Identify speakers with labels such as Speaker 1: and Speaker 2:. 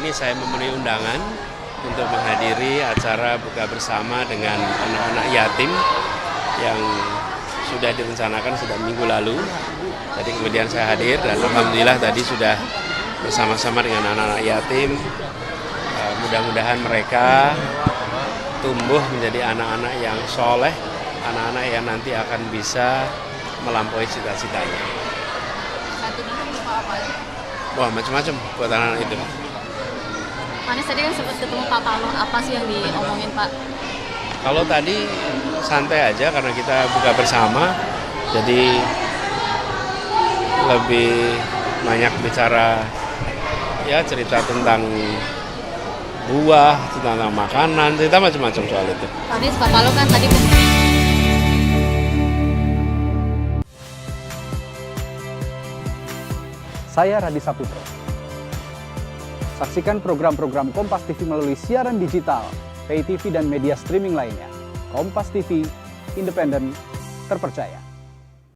Speaker 1: ini saya memenuhi undangan untuk menghadiri acara buka bersama dengan anak-anak yatim yang sudah direncanakan sudah minggu lalu. Jadi kemudian saya hadir dan alhamdulillah tadi sudah bersama-sama dengan anak-anak yatim. Mudah-mudahan mereka tumbuh menjadi anak-anak yang soleh, anak-anak yang nanti akan bisa melampaui cita-citanya. Wah, macam-macam buat anak-anak itu.
Speaker 2: Pak Anies tadi kan sempat ketemu Pak Paloh, apa sih yang diomongin Pak?
Speaker 1: Kalau tadi santai aja karena kita buka bersama, jadi lebih banyak bicara ya cerita tentang buah, tentang makanan, cerita macam-macam soal itu.
Speaker 2: Pak Anies, Pak Paloh kan tadi
Speaker 3: Saya Radi Saputro. Saksikan program-program Kompas TV melalui siaran digital, pay TV dan media streaming lainnya. Kompas TV, independen, terpercaya.